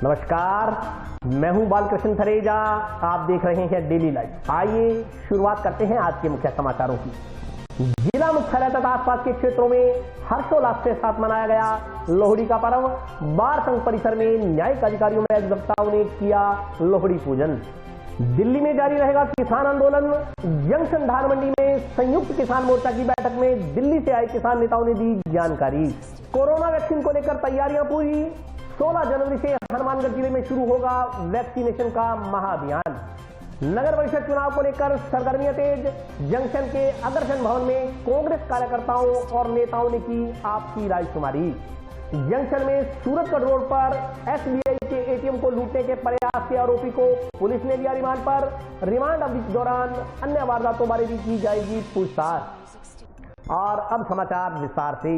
नमस्कार, मैं हूं बालकृष्ण थरेजा। आप देख रहे हैं डेली लाइव। आइए शुरुआत करते हैं आज के मुख्य समाचारों की। जिला मुख्यालय तथा आसपास के क्षेत्रों में हर्षोल्लास के साथ मनाया गया लोहड़ी का पर्व। बार संघ परिसर में न्यायिक अधिकारियों में अधिवक्ताओं ने किया लोहड़ी पूजन। दिल्ली में जारी रहेगा किसान आंदोलन। जंक्शन धान मंडी में संयुक्त किसान मोर्चा की बैठक में दिल्ली से आए किसान नेताओं ने दी जानकारी। कोरोना वैक्सीन को लेकर तैयारियां पूरी। 16 जनवरी से हनुमानगढ़ जिले में शुरू होगा वैक्सीनेशन का महाअभियान। नगर परिषद चुनाव को लेकर सरगर्मियां तेज। जंक्शन के अग्रसेन भवन में कांग्रेस कार्यकर्ताओं और नेताओं ने की आपसी रायशुमारी। जंक्शन में सूरतगढ़ रोड पर एसबीआई के एटीएम को लूटने के प्रयास के आरोपी को पुलिस ने लिया रिमांड पर। रिमांड अवधि के दौरान अन्य वारदातों बारे भी की जाएगी पूछताछ। और अब समाचार विस्तार से।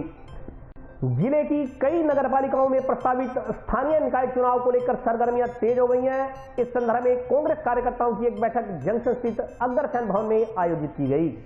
जिले की कई नगरपालिकाओं में प्रस्तावित स्थानीय निकाय चुनाव को लेकर सरगर्मियां तेज हो गई हैं। इस संदर्भ में कांग्रेस कार्यकर्ताओं की एक बैठक जंक्शन स्थित अग्रसेन भवन में आयोजित की गई।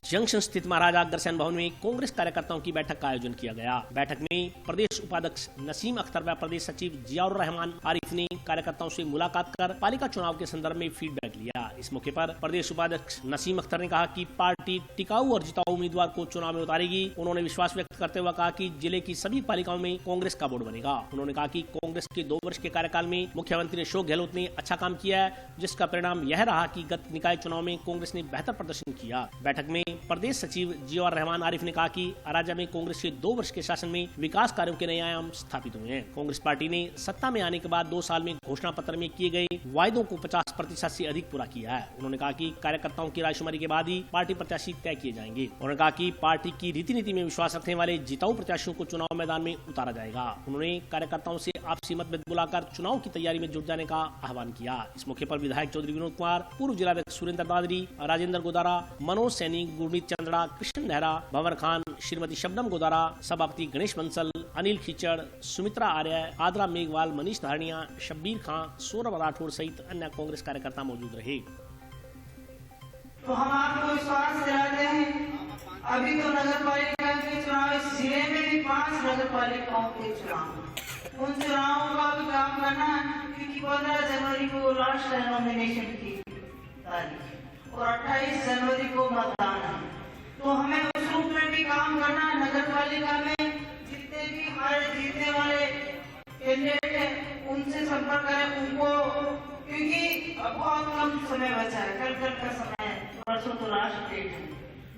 जंक्शन स्थित महाराजा अग्रसेन भवन में कांग्रेस कार्यकर्ताओं की बैठक का आयोजन किया गया। बैठक में प्रदेश उपाध्यक्ष नसीम अख्तर व प्रदेश सचिव जियाउर रहमान आरिफ ने कार्यकर्ताओं से मुलाकात कर पालिका चुनाव के संदर्भ में फीडबैक लिया। इस मौके पर प्रदेश उपाध्यक्ष नसीम अख्तर ने कहा कि पार्टी टिकाऊ और जिताऊ उम्मीदवार को चुनाव में उतारेगी। उन्होंने विश्वास व्यक्त करते हुए कहा कि जिले की सभी पालिकाओं में कांग्रेस का बोर्ड बनेगा। उन्होंने कहा कि कांग्रेस के 2 वर्ष के कार्यकाल में मुख्यमंत्री अशोक गहलोत ने अच्छा काम किया है, जिसका परिणाम यह रहा कि गत निकाय चुनाव में कांग्रेस ने बेहतर प्रदर्शन किया। बैठक में प्रदेश सचिव जियाउर रहमान आरिफ ने कहा कि राज्य में कांग्रेस के 2 वर्ष के शासन में विकास कार्यों के नए आयाम स्थापित हुए हैं। कांग्रेस पार्टी ने सत्ता में आने के बाद 2 साल में घोषणा पत्र में किए गए वायदों को 50% से अधिक पूरा किया है। उन्होंने कहा कि कार्यकर्ताओं की रायशुमारी के बाद ही पार्टी प्रत्याशी तय किए जाएंगे। उन्होंने कहा कि पार्टी की रीति नीति में विश्वास रखने वाले जिताऊ प्रत्याशियों को चुनाव मैदान में उतारा जाएगा। उन्होंने कार्यकर्ताओं से आपसी मतभेद बुलाकर चुनाव की तैयारी में जुट जाने का आह्वान किया। इस मौके पर विधायक चौधरी विनोद कुमार, पूर्व जिलाध्यक्ष सुरेंद्र दादरी, राजेंद्र गोदारा, मनोज सैनी, गुरमीत चंद्रा, कृष्ण नेहरा, भंवर खान, श्रीमती शबनम गोदारा, सभापति गणेश बंसल, अनिल खीचड़, सुमित्रा आर्य, आद्रा मेघवाल, मनीष धारणिया, शब्बीर खान, सौरभ राठौर सहित अन्य कांग्रेस कार्यकर्ता मौजूद रहे। तो हम आपको विश्वास दिलाते हैं, अभी तो नगर पालिका के चुनाव इस जिले में भी 5 नगर पालिकाओं के चुनाव, उन चुनावों का भी काम करना है, क्योंकि 15 जनवरी को लास्ट नॉमिनेशन की तारीख और 28 जनवरी को मतदान है। तो हमें उस रूप में भी काम करना है। नगर पालिका में जितने भी हमारे जीतने वाले कैंडिडेट हैं उनसे संपर्क करें, उनको, क्योंकि अब बहुत कम समय बचा है, कल का समय है, परसों तो लास्ट डेट है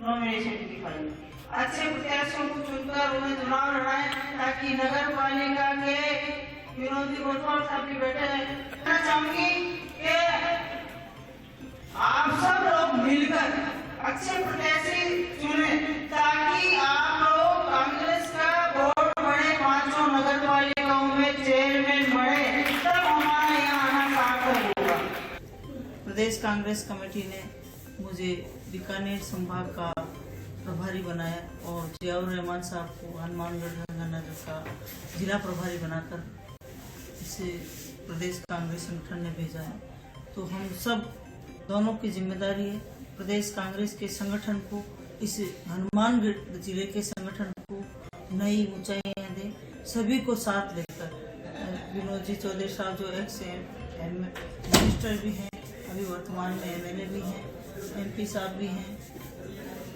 नॉमिनेशन की फाइल। अच्छे प्रत्याशियों को चुनकर उन्हें चुनाव लड़ाएं, ताकि नगर पालिका के विनोदी कोटवाल साहब भी बैठे हैं। मैं चाहूंगी कि आप सब लोग मिलकर अच्छे प्रत्याशी चुने, ताकि आप लोग कांग्रेस का बोर्ड बने, 5 नगर पालिकाओं में चेयरमैन बने, तब हमारा यहाँ आना सार्थक होगा। प्रदेश कांग्रेस कमेटी ने मुझे बीकानेर संभाग का प्रभारी बनाया और जियाउर रहमान साहब को हनुमानगढ़ गंगानगर का जिला प्रभारी बनाकर इसे प्रदेश कांग्रेस संगठन ने भेजा है। तो हम सब दोनों की जिम्मेदारी है प्रदेश कांग्रेस के संगठन को, इस हनुमानगढ़ जिले के संगठन को नई ऊंचाइयां दे, सभी को साथ लेकर। विनोद जी चौधरी साहब जो एक्स मिनिस्टर भी हैं, अभी वर्तमान में एमएलए भी हैं, एमपी साहब भी हैं,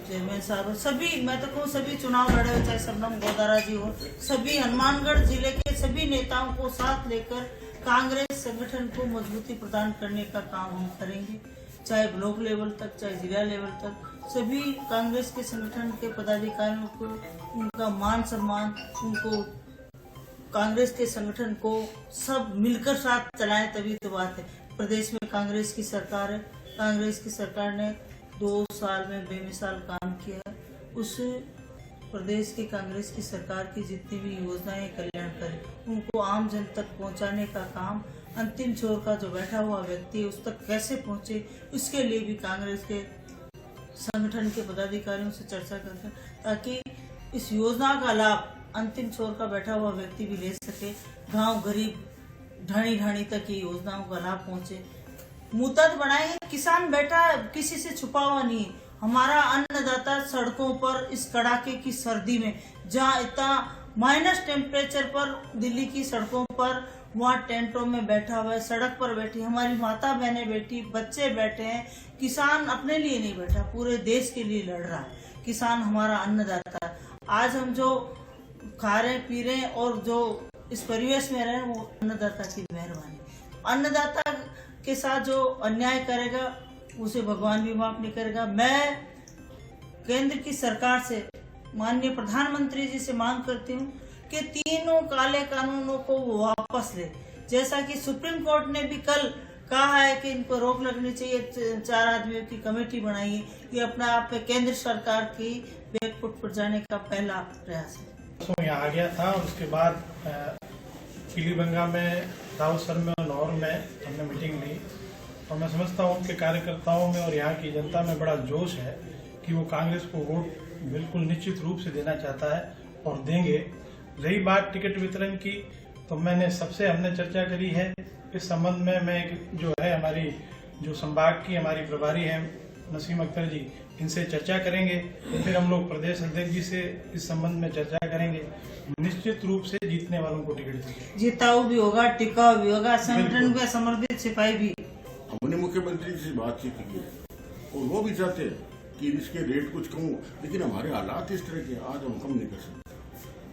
चेयरमैन साहब, सभी, मैं तो कहूँ सभी चुनाव लड़े हुए, चाहे शबनम गोदारा जी हो, सभी हनुमानगढ़ जिले के सभी नेताओं को साथ लेकर कांग्रेस संगठन को मजबूती प्रदान करने का काम हम करेंगे, चाहे ब्लॉक लेवल तक, चाहे जिला लेवल तक। सभी कांग्रेस के संगठन के पदाधिकारियों को उनका मान सम्मान, उनको कांग्रेस के संगठन को सब मिलकर साथ चलाएं, तभी तो बात है। प्रदेश में कांग्रेस की सरकार है, कांग्रेस की सरकार ने 2 साल में बेमिसाल काम किया है। उस प्रदेश की कांग्रेस की सरकार की जितनी भी योजनाएं कल्याणकारी, उनको आम जन तक पहुंचाने का काम, अंतिम छोर का जो बैठा हुआ व्यक्ति है उस तक कैसे पहुंचे, इसके लिए भी कांग्रेस के संगठन के पदाधिकारियों से चर्चा करते हैं, ताकि इस योजना का लाभ अंतिम छोर का बैठा हुआ व्यक्ति भी ले सके, गांव गरीब ढाणी ढाणी तक ये योजनाओं का लाभ पहुंचे। मुहूर्त बनाए, किसान बैठा किसी से छुपा हुआ नहीं। हमारा अन्नदाता सड़कों पर इस कड़ाके की सर्दी में, जहाँ इतना माइनस टेम्परेचर पर दिल्ली की सड़कों पर वहाँ टेंटों में बैठा हुआ है, सड़क पर बैठी, हमारी माता बहनें बैठी, बच्चे बैठे हैं। किसान अपने लिए नहीं बैठा, पूरे देश के लिए लड़ रहा है। किसान हमारा अन्नदाता है। आज हम जो खा रहे पी रहे हैं और जो इस परिवेश में रहे वो अन्नदाता की मेहरबानी। अन्नदाता के साथ जो अन्याय करेगा उसे भगवान भी माफ नहीं करेगा। मैं केंद्र की सरकार से, माननीय प्रधानमंत्री जी से मांग करती हूँ कि तीनों काले कानूनों को वापस ले। जैसा कि सुप्रीम कोर्ट ने भी कल कहा है कि इनको रोक लगनी चाहिए, 4 आदमियों की कमेटी बनाई है। ये अपने आप में केंद्र सरकार की बैकफुट पर जाने का पहला प्रयास है। तो यहाँ आ गया था और उसके बाद पीलीबंगा में, रावसर में और लाहौर में हमने मीटिंग ली और मैं समझता हूँ कि कार्यकर्ताओं में और यहाँ की जनता में बड़ा जोश है कि वो कांग्रेस को वोट बिल्कुल निश्चित रूप से देना चाहता है और देंगे। रही बात टिकट वितरण की, तो हमने चर्चा करी है इस संबंध में। मैं जो है हमारी जो संभाग की हमारी प्रभारी हैं नसीम अख्तर जी, इनसे चर्चा करेंगे। फिर हम लोग प्रदेश अध्यक्ष जी से इस संबंध में चर्चा करेंगे। निश्चित रूप से जीतने वालों को टिकट देंगे। जीताऊ भी होगा, टिकाऊ भी होगा, संगठन में समर्पित सिपाही भी। हमने मुख्यमंत्री से बातचीत की है और वो भी चाहते हैं कि इसके रेट कुछ कम हो, लेकिन हमारे हालात इस तरह के आज हम कम नहीं कर सकते।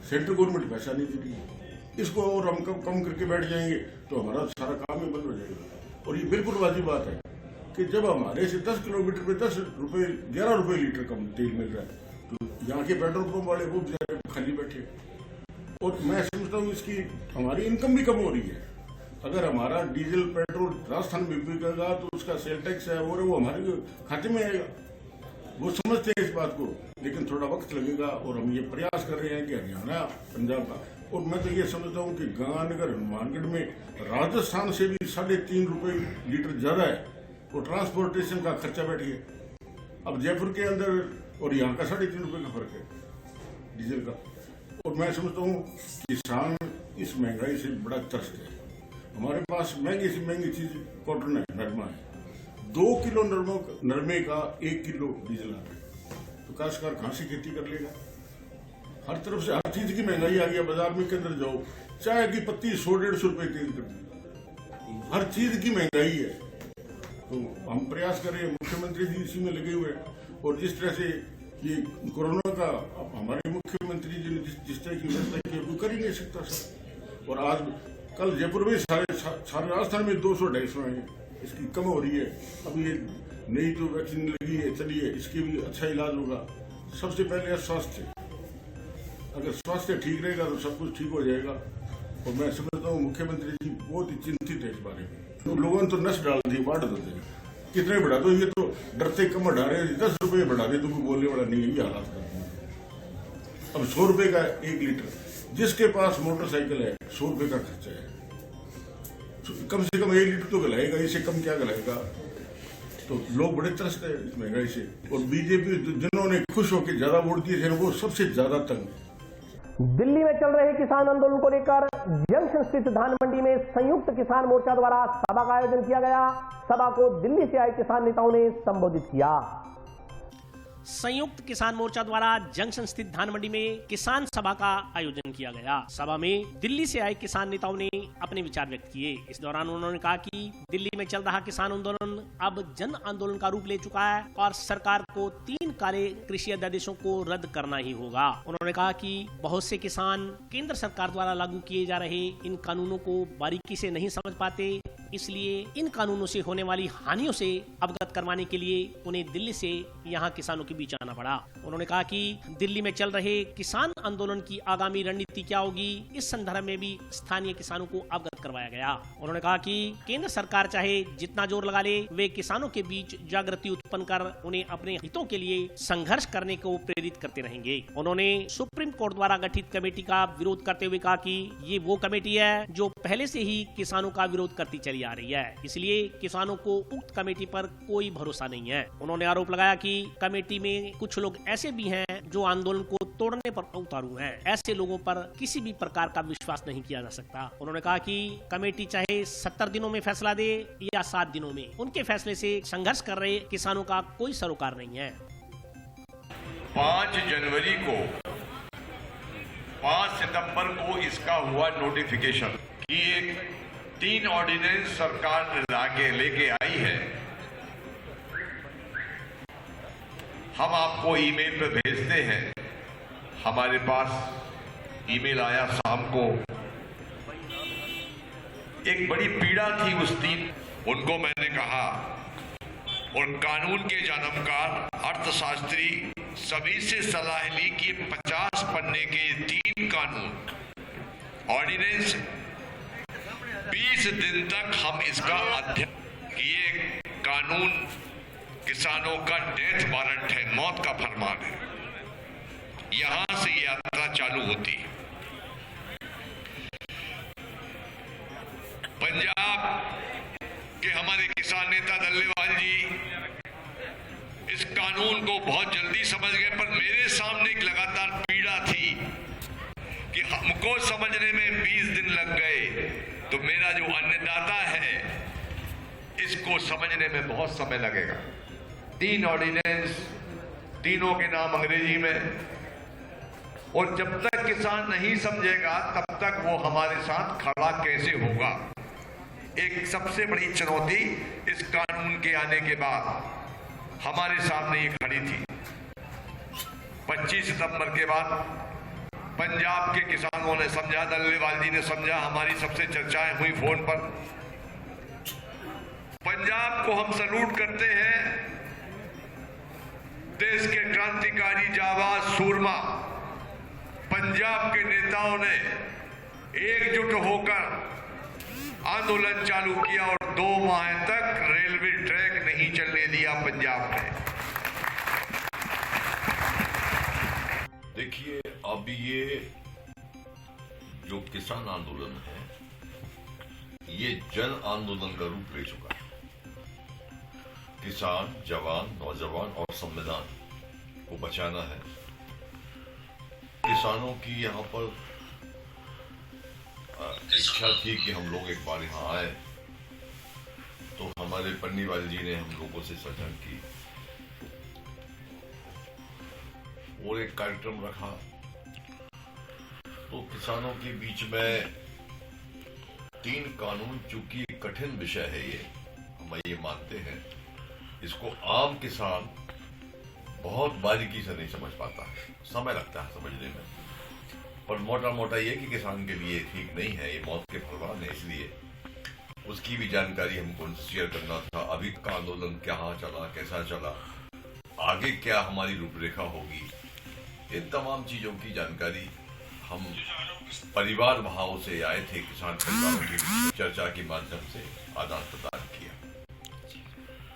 सेंट्रल गवर्नमेंट पैसा नहीं दे रही है, इसको और हम कम करके बैठ जाएंगे तो हमारा सारा काम ही बंद हो जाएगा। और ये बिल्कुल वाजिब बात है कि जब हमारे से 10 किलोमीटर पे 11 रुपए लीटर कम तेल मिल रहा है, तो यहाँ के पेट्रोल पंप वाले वो खाली बैठे। और मैं समझता हूँ इसकी हमारी इनकम भी कम हो रही है। अगर हमारा डीजल पेट्रोल राजस्थान में बिकेगा तो उसका सेल टैक्स है और वो हमारे खाते में आएगा। वो समझते हैं इस बात को, लेकिन थोड़ा वक्त लगेगा और हम ये प्रयास कर रहे हैं कि हरियाणा, पंजाब का, और मैं तो ये समझता हूँ कि गंगानगर, हनुमानगढ़ में राजस्थान से भी 3.5 रुपए लीटर ज्यादा है और ट्रांसपोर्टेशन का खर्चा बैठ गया। अब जयपुर के अंदर और यहाँ का 3.5 रुपए का फर्क है डीजल का। और मैं समझता हूँ किसान इस महंगाई से बड़ा त्रस्त है। हमारे पास महंगी से महंगी चीज कॉटन है, नरमा है। 2 किलो नरमे का 1 किलो डीजल आ रहा है, तो काश्तकार कहां से खेती कर लेगा? हर तरफ से हर चीज की महंगाई आ गया। बाजार में के अंदर जाओ, चाय की पत्ती 100-150 रुपए तेज कर दी। हर चीज की महंगाई है। तो हम प्रयास कर रहे हैं, मुख्यमंत्री जी इसी में लगे हुए हैं। और जिस तरह से ये कोरोना का हमारे मुख्यमंत्री जी ने जिस तरह की व्यवस्था की, वो कर ही नहीं सकता सर। और आज कल जयपुर में सारे राजस्थान में 200-250 हैं, इसकी कम हो रही है। अब ये नई जो वैक्सीन लगी है चली है, इसके भी अच्छा इलाज होगा। सबसे पहले है स्वास्थ्य। अगर स्वास्थ्य ठीक रहेगा तो सब कुछ ठीक हो जाएगा। और मैं समझता हूँ मुख्यमंत्री जी बहुत ही चिंतित है इस बारे में। तो लोगों ने तो नस डाल दी, बांट देते हैं, कितने बढ़ा दो, ये तो डरते कम बढ़ा रहे हैं। 10 रुपए बढ़ा दे तो कोई बोलने वाला नहीं है, ये हालात करते हैं। अब 100 रुपए का 1 लीटर, जिसके पास मोटरसाइकिल है 100 रुपए का खर्चा है, कम से कम 1 लीटर तो गलाएगा, इससे कम क्या गलाएगा? तो लोग बड़े त्रस्त है इस महंगाई से। और बीजेपी जिन्होंने खुश होकर ज्यादा वोट दिए थे वो सबसे ज्यादा तंग है। दिल्ली में चल रहे किसान आंदोलन को लेकर जंक्शन स्थित धान मंडी में संयुक्त किसान मोर्चा द्वारा सभा का आयोजन किया गया। सभा को दिल्ली से आए किसान नेताओं ने संबोधित किया। संयुक्त किसान मोर्चा द्वारा जंक्शन स्थित धान मंडी में किसान सभा का आयोजन किया गया। सभा में दिल्ली से आए किसान नेताओं ने अपने विचार व्यक्त किए। इस दौरान उन्होंने कहा कि दिल्ली में चल रहा किसान आंदोलन अब जन आंदोलन का रूप ले चुका है और सरकार को 3 काले कृषि अध्यादेशों को रद्द करना ही होगा। उन्होंने कहा कि बहुत से किसान केंद्र सरकार द्वारा लागू किए जा रहे इन कानूनों को बारीकी से नहीं समझ पाते, इसलिए इन कानूनों से होने वाली हानियों से अवगत करवाने के लिए उन्हें दिल्ली से यहाँ किसानों के बीच आना पड़ा। उन्होंने कहा कि दिल्ली में चल रहे किसान आंदोलन की आगामी रणनीति क्या होगी, इस संदर्भ में भी स्थानीय किसानों को अवगत करवाया गया। उन्होंने कहा कि केंद्र सरकार चाहे जितना जोर लगा ले, वे किसानों के बीच जागृति उत्पन्न कर उन्हें अपने हितों के लिए संघर्ष करने को प्रेरित करते रहेंगे। उन्होंने सुप्रीम कोर्ट द्वारा गठित कमेटी का विरोध करते हुए कहा कि ये वो कमेटी है जो पहले से ही किसानों का विरोध करती चली आ रही है, इसलिए किसानों को उक्त कमेटी पर कोई भरोसा नहीं है। उन्होंने आरोप लगाया कि कमेटी में कुछ लोग ऐसे भी हैं जो आंदोलन को तोड़ने पर उतारू हैं। ऐसे लोगों पर किसी भी प्रकार का विश्वास नहीं किया जा सकता। उन्होंने कहा कि कमेटी चाहे 70 दिनों में फैसला दे या 7 दिनों में, उनके फैसले से संघर्ष कर रहे किसानों का कोई सरोकार नहीं है। 5 जनवरी को 5 सितंबर को इसका हुआ नोटिफिकेशन ये 3 ऑर्डिनेंस सरकार लेके आई है। हम आपको ईमेल पे भेजते हैं। हमारे पास ईमेल आया शाम को, एक बड़ी पीड़ा थी उस दिन। उनको मैंने कहा, और कानून के जानकार अर्थशास्त्री सभी से सलाह ली कि 50 पन्ने के 3 कानून ऑर्डिनेंस 20 दिन तक हम इसका अध्ययन किए। कानून किसानों का डेथ वारंट है, मौत का फरमान है। यहां से यात्रा चालू होती है। पंजाब के हमारे किसान नेता दल्लेवाल जी इस कानून को बहुत जल्दी समझ गए, पर मेरे सामने एक लगातार पीड़ा थी कि हमको समझने में 20 दिन लग गए, तो मेरा जो अन्नदाता है इसको समझने में बहुत समय लगेगा। 3 ऑर्डिनेंस, तीनों के नाम अंग्रेजी में, और जब तक किसान नहीं समझेगा तब तक वो हमारे साथ खड़ा कैसे होगा। एक सबसे बड़ी चुनौती इस कानून के आने के बाद हमारे सामने ये खड़ी थी। 25 सितंबर के बाद पंजाब के किसानों ने समझा, दल्लेवाल जी ने समझा, हमारी सबसे चर्चाएं हुई फोन पर। पंजाब को हम सैल्यूट करते हैं। देश के क्रांतिकारी जाबाज सूरमा पंजाब के नेताओं ने एकजुट होकर आंदोलन चालू किया और 2 माह तक रेलवे ट्रैक नहीं चलने दिया पंजाब ने। देखिए, अब ये जो किसान आंदोलन है ये जन आंदोलन का रूप ले चुका है। किसान, जवान, नौजवान और संविधान को बचाना है। किसानों की यहाँ पर इच्छा थी कि हम लोग एक बार यहाँ आए, तो हमारे पन्नीवाल जी ने हम लोगों से सजा की और एक कार्यक्रम रखा। तो किसानों के बीच में 3 कानून, चूंकि कठिन विषय है ये, हम ये मानते हैं, इसको आम किसान बहुत बारीकी से नहीं समझ पाता है, समय लगता है समझने में। पर मोटा मोटा ये कि किसान के लिए ठीक नहीं है, ये मौत के फलवान है, इसलिए उसकी भी जानकारी हमको उनसे शेयर करना था। अभी का आंदोलन कहाँ चला, कैसा चला, आगे क्या हमारी रूपरेखा होगी, इन तमाम चीजों की जानकारी हम परिवार भाव से आए थे, किसान परिवारों की चर्चा के माध्यम से आदान प्रदान किया।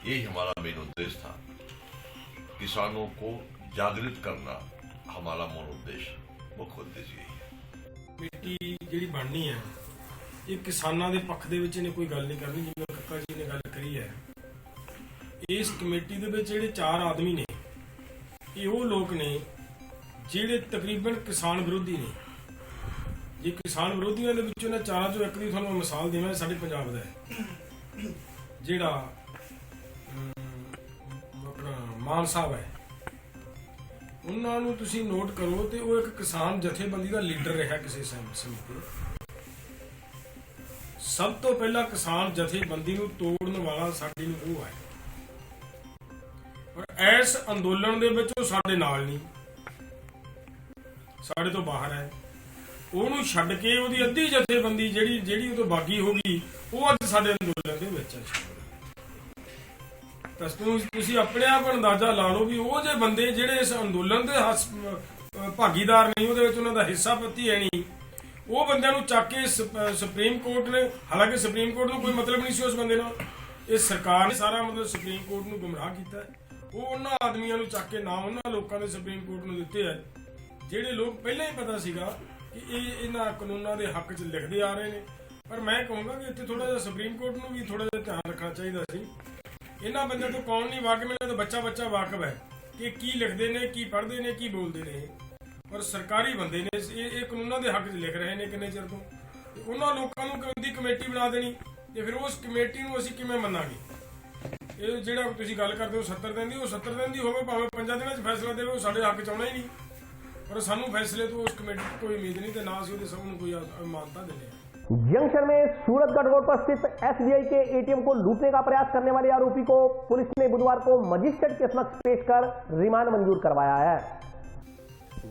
यही हमारा मेन उद्देश्य था, किसानों को जागृत करना हमारा मूल उद्देश्य, मुख्य उद्देश्य यही है। कमेटी ਜਿਹੜੀ ਬਣਨੀ ਹੈ ਇਹ ਕਿਸਾਨਾਂ ਦੇ ਪੱਖ ਦੇ ਵਿੱਚ ਇਹਨੇ ਕੋਈ ਗੱਲ ਨਹੀਂ ਕਰਨੀ, ਜਿਵੇਂ ਕੱਕਾ ਜੀ ਨੇ ਗੱਲ ਕਰੀ ਹੈ। ਇਸ ਕਮੇਟੀ ਦੇ ਵਿੱਚ ਜਿਹੜੇ 4 ਆਦਮੀ ਨੇ ਇਹ ਉਹ ਲੋਕ ਨੇ ਜਿਹੜੇ ਤਕਰੀਬਨ ਕਿਸਾਨ ਵਿਰੋਧੀ ਨੇ। ਜੇ ਕਿਸਾਨ ਵਿਰੋਧੀਆਂ ਦੇ ਵਿੱਚੋਂ ਇਹਨਾਂ 4 ਚੋਂ ਇੱਕ ਦੀ ਤੁਹਾਨੂੰ ਮੈਂ ਮਿਸਾਲ ਦੇਵਾਂ, ਸਾਡੇ ਪੰਜਾਬ ਦਾ ਹੈ ਜਿਹੜਾ ਆਪਣਾ ਮਾਨ ਸਾਹਿਬ ਹੈ, ਉਹਨਾਂ ਨੂੰ ਤੁਸੀਂ ਨੋਟ ਕਰੋ ਤੇ ਉਹ ਇੱਕ ਕਿਸਾਨ ਜਥੇਬੰਦੀ ਦਾ ਲੀਡਰ ਰਿਹਾ ਕਿਸੇ ਸਮੇਂ ਤੇ। ਸਭ ਤੋਂ ਪਹਿਲਾਂ ਕਿਸਾਨ ਜਥੇਬੰਦੀ ਨੂੰ ਤੋੜਨ ਵਾਲਾ ਸਾਡੀ ਨੂੰ ਉਹ ਹੈ, ਪਰ ਇਸ ਅੰਦੋਲਨ ਦੇ ਵਿੱਚ ਉਹ ਸਾਡੇ ਨਾਲ ਨਹੀਂ, ਸਾਡੇ ਤੋਂ ਬਾਹਰ ਹੈ। ਉਹਨੂੰ ਛੱਡ ਕੇ ਉਹਦੀ ਅੱਧੀ ਜਥੇਬੰਦੀ ਜਿਹੜੀ ਉਹ ਤੋਂ ਬਾਗੀ ਹੋ ਗਈ, ਉਹ ਅੱਜ ਸਾਡੇ ਅੰਦੋਲਨ ਦੇ ਵਿੱਚ ਹੈ। ਤਾਂ ਤੁਸੀਂ ਆਪਣੇ ਆਪ ਅੰਦਾਜ਼ਾ ਲਾ ਲਓ ਵੀ ਉਹ ਜੇ ਬੰਦੇ ਜਿਹੜੇ ਇਸ ਅੰਦੋਲਨ ਦੇ ਭਾਗੀਦਾਰ ਨਹੀਂ, ਉਹਦੇ ਵਿੱਚ ਉਹਨਾਂ ਦਾ ਹਿੱਸਾ ਪੱਤੀ ਹੈ ਨਹੀਂ, ਉਹ ਬੰਦਿਆਂ ਨੂੰ ਚੱਕ ਕੇ ਸੁਪਰੀਮ ਕੋਰਟ ਨੇ, ਹਾਲਾਂਕਿ ਸੁਪਰੀਮ ਕੋਰਟ ਨੂੰ ਕੋਈ ਮਤਲਬ ਨਹੀਂ ਸੀ ਉਸ ਬੰਦੇ ਨਾਲ, ਇਹ ਸਰਕਾਰ ਨੇ ਸਾਰਾ ਮਤਲਬ ਸੁਪਰੀਮ ਕੋਰਟ ਨੂੰ ਗੁੰਮਰਾਹ ਕੀਤਾ। ਉਹ ਉਹਨਾਂ ਆਦਮੀਆਂ ਨੂੰ ਚੱਕ ਕੇ ਨਾਮ ਉਹਨਾਂ ਲੋਕਾਂ ਨੇ ਸੁਪਰੀਮ ਕੋਰਟ ਨੂੰ ਦਿੱਤੇ ਹੈ ਜਿਹੜੇ ਲੋਕ ਪਹਿਲਾਂ ਹੀ ਪਤਾ ਸੀਗਾ ਕਿ ਇਹ ਇਹਨਾਂ ਕਾਨੂੰਨਾਂ ਦੇ ਹੱਕ 'ਚ ਲਿਖਦੇ ਆ ਰਹੇ ਨੇ। ਪਰ ਮੈਂ ਕਹੂੰਗਾ ਕਿ ਇੱਥੇ ਥੋੜਾ ਜਿਹਾ ਸੁਪਰੀਮ ਕੋਰਟ ਨੂੰ ਵੀ ਥੋੜਾ ਜਿਹਾ ਧਿਆਨ ਰੱਖਣਾ ਚਾਹੀਦਾ ਸੀ। ਇਹਨਾਂ ਬੰਦਿਆਂ ਤੋਂ ਕੌਣ ਨਹੀਂ ਵਾਕਿਫ, ਇਹਨਾਂ ਦਾ ਬੱਚਾ ਵਾਕਿਫ ਹੈ ਕਿ ਕੀ ਲਿਖਦੇ ਨੇ, ਕੀ ਪੜ੍ਹਦੇ ਨੇ, ਕੀ ਬੋਲਦੇ ਨੇ। ਪਰ ਸਰਕਾਰੀ ਬੰਦੇ ਨੇ, ਇਹ ਕਾਨੂੰਨਾਂ ਦੇ ਹੱਕ 'ਚ ਲਿਖ ਰਹੇ ਨੇ ਕਿੰਨੇ ਚਿਰ ਤੋਂ। ਉਹਨਾਂ ਲੋਕਾਂ ਨੂੰ ਦੀ ਕਮੇਟੀ ਬਣਾ ਦੇਣੀ ਤੇ ਫਿਰ ਉਸ ਕਮੇਟੀ ਨੂੰ ਅਸੀਂ ਕਿਵੇਂ ਮੰਨਾਂਗੇ? ਇਹ ਜਿਹੜਾ ਤੁਸੀਂ ਗੱਲ ਕਰਦੇ ਹੋ 70 ਦਿਨ ਦੀ, ਉਹ 70 ਦਿਨ ਦੀ ਹੋਵੇ, ਭਾਵੇਂ 5 ਦਿਨਾਂ 'ਚ ਫੈਸਲਾ ਦੇਵੇ, ਉਹ ਸਾਡੇ ਹੱਕ 'ਚ ਆਉਣਾ ਹੀ ਨਹੀਂ। ਪਰ ਸਾਨੂੰ ਫੈਸਲੇ ਤੋਂ ਉਸ ਕਮੇਟੀ ਤੋਂ ਕੋਈ ਉਮੀਦ ਨਹੀਂ ਤੇ ਨਾ ਅਸੀਂ ਉਹਦੇ ਸਭ ਨੂੰ ਕੋਈ ਮਾਨਤਾ ਦਿੰਦੇ ਹਾਂ। जंक्शन में सूरतगढ़ रोड पर स्थित एसबीआई के एटीएम को लूटने का प्रयास करने वाले आरोपी को पुलिस ने बुधवार को मजिस्ट्रेट के समक्ष पेश कर रिमांड मंजूर करवाया है।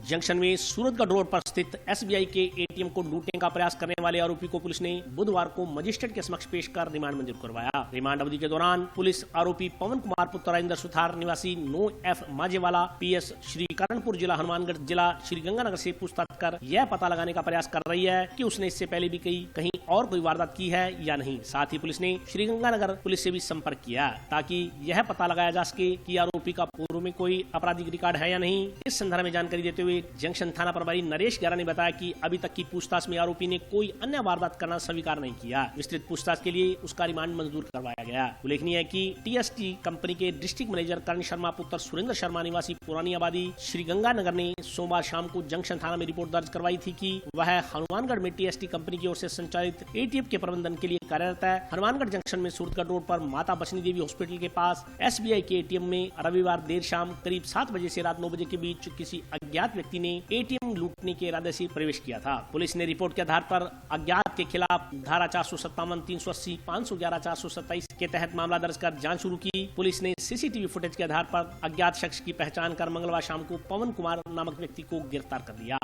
जंक्शन में सूरतगढ़ रोड पर स्थित एसबीआई के एटीएम को लूटने का प्रयास करने वाले आरोपी को पुलिस ने बुधवार को मजिस्ट्रेट के समक्ष पेश कर रिमांड मंजूर करवाया। रिमांड अवधि के दौरान पुलिस आरोपी पवन कुमार पुत्र राजेंद्र सुथार निवासी 9F माजेवाला PS श्रीकरणपुर जिला हनुमानगढ़ जिला श्रीगंगानगर से पूछताछ कर यह पता लगाने का प्रयास कर रही है कि उसने इससे पहले भी कहीं और कोई वारदात की है या नहीं। साथ ही पुलिस ने श्रीगंगानगर पुलिस से भी संपर्क किया ताकि यह पता लगाया जा सके कि आरोपी का पूर्व में कोई आपराधिक रिकॉर्ड है या नहीं। इस संदर्भ में जानकारी देते हुए जंक्शन थाना प्रभारी नरेश ग्यारा ने बताया कि अभी तक की पूछताछ में आरोपी ने कोई अन्य वारदात करना स्वीकार नहीं किया। विस्तृत पूछताछ के लिए उसका रिमांड मंजूर करवाया गया। उल्लेखनीय है कि TST कंपनी के डिस्ट्रिक्ट मैनेजर कर्ण शर्मा पुत्र सुरेंद्र शर्मा निवासी पुरानी आबादी श्रीगंगानगर ने सोमवार शाम को जंक्शन थाना में रिपोर्ट दर्ज करवाई थी कि वह हनुमानगढ़ में TST कंपनी की ओर से संचालित एटीएम के प्रबंधन के लिए कार्यरत है। हनुमानगढ़ जंक्शन में सूरतगढ़ रोड पर माता बचनी देवी हॉस्पिटल के पास SBI के एटीएम में रविवार देर शाम करीब 7 बजे से रात 9 बजे के बीच किसी अज्ञात व्यक्ति ने एटीएम लूटने के इरादे से प्रवेश किया था। पुलिस ने रिपोर्ट के आधार पर अज्ञात के खिलाफ धारा 457, 380, 511, 427 के तहत मामला दर्ज कर जांच शुरू की। पुलिस ने सीसीटीवी फुटेज के आधार पर अज्ञात शख्स की पहचान कर मंगलवार शाम को पवन कुमार नामक व्यक्ति को गिरफ्तार कर लिया।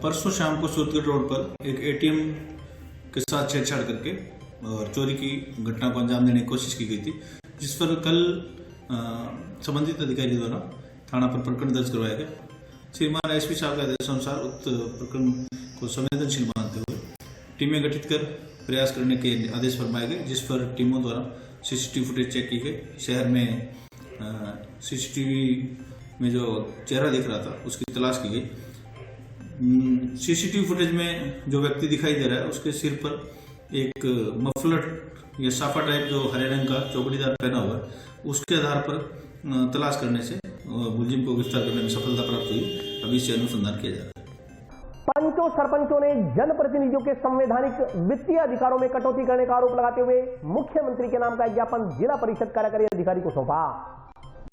परसों शाम को सूरतगढ़ रोड पर एक एटीएम के साथ छेड़छाड़ करके और चोरी की घटना को अंजाम देने की कोशिश की गई थी, जिस पर कल संबंधित अधिकारी द्वारा थाना पर प्रकरण दर्ज करवाया गया। श्रीमान एसपी साहब के आदेश अनुसार उक्त प्रकरण को संवेदनशील मानते हुए टीमें गठित कर प्रयास करने के आदेश फरमाए गए, जिस पर टीमों द्वारा सीसीटीवी फुटेज चेक की गई। शहर में सीसीटीवी में जो चेहरा दिख रहा था उसकी तलाश की गई। सीसीटीवी फुटेज में जो व्यक्ति दिखाई दे रहा है उसके सिर पर एक मफलर या साफा टाइप जो हरे रंग का चौकड़ीदार पहना हुआ है, उसके आधार पर तलाश करने से मुलजिम को गिरफ्तार करने में सफलता प्राप्त हुई। अभी इसे अनुसंधान किया जा रहा है। पंचों सरपंचों ने जनप्रतिनिधियों के संवैधानिक वित्तीय अधिकारों में कटौती करने का आरोप लगाते हुए मुख्यमंत्री के नाम का ज्ञापन जिला परिषद कार्यकारी अधिकारी को सौंपा।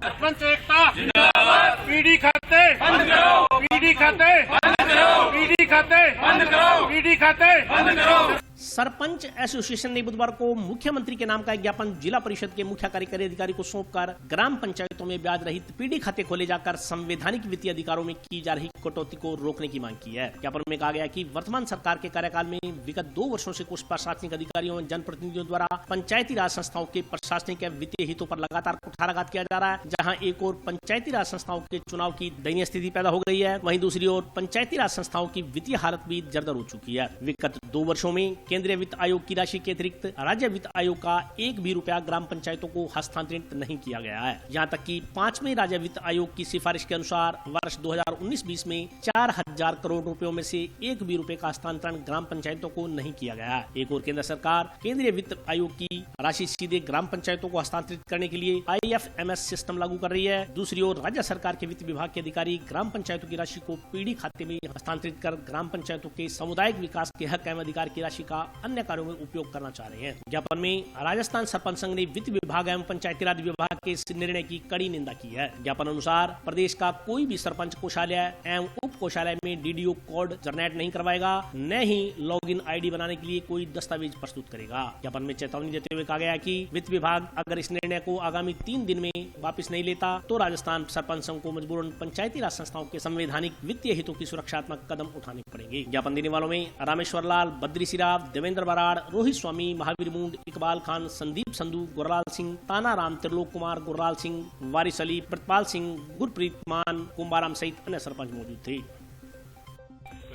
सरपंच एकता जिंदाबाद। पीडी खाते बंद करो, पीडी खाते बंद करो, पीडी खाते बंद करो, पीडी खाते बंद करो। सरपंच एसोसिएशन ने बुधवार को मुख्यमंत्री के नाम का एक ज्ञापन जिला परिषद के मुख्य कार्यकारी अधिकारी को सौंपकर ग्राम पंचायतों में ब्याज रहित पीडी खाते खोले जाकर संवैधानिक वित्तीय अधिकारों में की जा रही कटौती को रोकने की मांग की है। ज्ञापन में कहा गया कि वर्तमान सरकार के कार्यकाल में विगत 2 वर्षों से कुछ प्रशासनिक अधिकारियों जनप्रतिनिधियों द्वारा पंचायती राज संस्थाओं के प्रशासनिक या वित्तीय हितों पर लगातार कुठाराघात किया जा रहा है। जहाँ एक ओर पंचायती राज संस्थाओं के चुनाव की दयनीय स्थिति पैदा हो गई है, वहीं दूसरी ओर पंचायती राज संस्थाओं की वित्तीय हालत भी जर्जर हो चुकी है। विगत 2 वर्षों में केंद्रीय वित्त आयोग की राशि के अतिरिक्त राज्य वित्त आयोग का 1 भी रुपया ग्राम पंचायतों को हस्तांतरित नहीं किया गया है। यहाँ तक कि 5वें राज्य वित्त आयोग की सिफारिश के अनुसार वर्ष 2019-20 में 4000 करोड़ रुपयों में से 1 भी रुपए का हस्तांतरण ग्राम पंचायतों को नहीं किया गया है। एक और केंद्र सरकार केंद्रीय वित्त आयोग की राशि सीधे ग्राम पंचायतों को हस्तांतरित करने के लिए IFMS सिस्टम लागू कर रही है। दूसरी ओर राज्य सरकार के वित्त विभाग के अधिकारी ग्राम पंचायतों की राशि को पीडी खाते में हस्तांतरित कर ग्राम पंचायतों के सामुदायिक विकास के हक एवं अधिकार की राशि का अन्य कार्यों में उपयोग करना चाह रहे हैं। ज्ञापन में राजस्थान सरपंच संघ ने वित्त विभाग एवं पंचायती राज विभाग के इस निर्णय की कड़ी निंदा की है। ज्ञापन अनुसार प्रदेश का कोई भी सरपंच कोषालय एवं उप कोषालय में DDO कोड जनरेट नहीं करवाएगा, न ही लॉगिन ID बनाने के लिए कोई दस्तावेज प्रस्तुत करेगा। ज्ञापन में चेतावनी देते हुए कहा गया कि वित्त विभाग अगर इस निर्णय को आगामी 3 दिन में वापस नहीं लेता तो राजस्थान सरपंच संघ को मजबूरन पंचायती राज संस्थाओं के संवैधानिक वित्तीय हितों की सुरक्षात्मक कदम उठाने पड़ेंगे। ज्ञापन देने वालों में रामेश्वर लाल, बद्री सिराव, देवेंद्र बराड़, रोहित स्वामी, महावीर मुंड, इकबाल खान, संदीप संधू, गुरलाल सिंह, ताना राम, त्रिलोक कुमार, गुरलाल सिंह, वारिस अली, प्रतिपाल सिंह, गुरप्रीत मान, कुंभाराम सहित अन्य सरपंच मौजूद थे।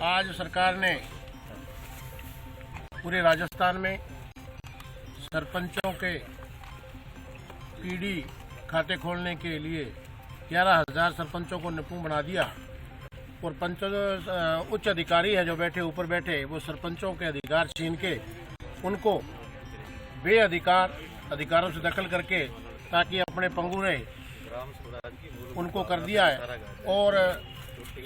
आज सरकार ने पूरे राजस्थान में सरपंचों के पीडी खाते खोलने के लिए 11,000 सरपंचों को निपुण बना दिया और उच्च अधिकारी है जो ऊपर बैठे वो सरपंचों के अधिकार छीन के उनको अधिकारों से दखल करके ताकि अपने पंगुरे उनको कर दिया है और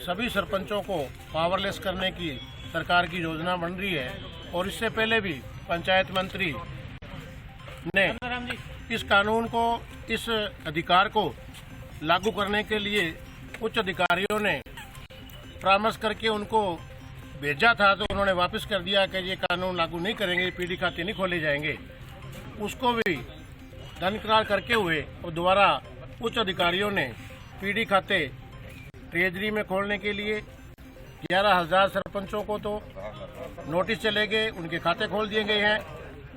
सभी सरपंचों को पावरलेस करने की सरकार की योजना बन रही है। और इससे पहले भी पंचायत मंत्री ने इस कानून को, इस अधिकार को लागू करने के लिए उच्च अधिकारियों ने परामर्श करके उनको भेजा था तो उन्होंने वापस कर दिया कि ये कानून लागू नहीं करेंगे, पीडी खाते नहीं खोले जाएंगे। उसको भी दरकिनार करके हुए और दोबारा उच्च अधिकारियों ने पीडी खाते ट्रेजरी में खोलने के लिए 11,000 सरपंचों को तो नोटिस चले गए, उनके खाते खोल दिए गए हैं।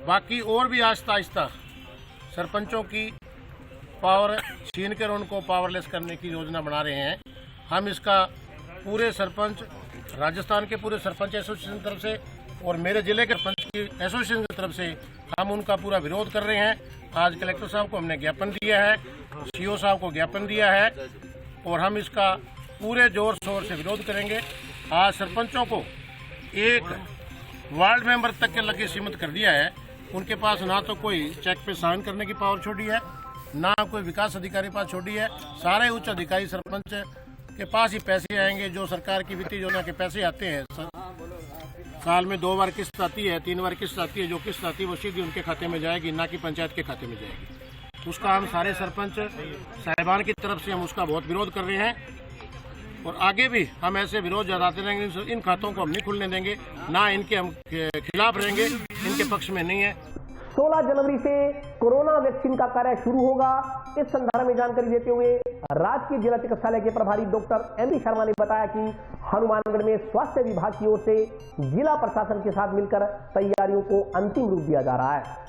बाकी और भी आहिस्ता आहिस्ता सरपंचों की पावर छीन कर उनको पावरलेस करने की योजना बना रहे हैं। हम इसका पूरे सरपंच, राजस्थान के पूरे सरपंच एसोसिएशन की तरफ से और मेरे जिले के सरपंच की एसोसिएशन की तरफ से हम उनका पूरा विरोध कर रहे हैं। आज कलेक्टर साहब को हमने ज्ञापन दिया है, सीओ साहब को ज्ञापन दिया है और हम इसका पूरे जोर शोर से विरोध करेंगे। आज सरपंचों को एक वार्ड मेंबर तक के लगे सीमित कर दिया है। उनके पास ना तो कोई चेक पे साइन करने की पावर छोड़ी है, ना कोई विकास अधिकारी पास छोड़ी है। सारे उच्च अधिकारी सरपंच के पास ही पैसे आएंगे जो सरकार की वित्तीय योजना के पैसे आते हैं। साल में 2 बार किस्त आती है, 3 बार किस्त आती है। जो किस्त आती है वो सीधी उनके खाते में जाएगी, ना कि पंचायत के खाते में जाएगी। उसका हम सारे सरपंच साहिबान की तरफ से हम उसका बहुत विरोध कर रहे हैं और आगे भी हम ऐसे विरोध जताते रहेंगे। इन खातों को हम नहीं खुलने देंगे, ना इनके हम खिलाफ रहेंगे, इनके पक्ष में नहीं है। 16 जनवरी से कोरोना वैक्सीन का कार्य शुरू होगा। इस संदर्भ में जानकारी देते हुए राजकीय जिला चिकित्सालय के प्रभारी डॉक्टर MP शर्मा ने बताया कि हनुमानगढ़ में स्वास्थ्य विभाग की ओर से जिला प्रशासन के साथ मिलकर तैयारियों को अंतिम रूप दिया जा रहा है।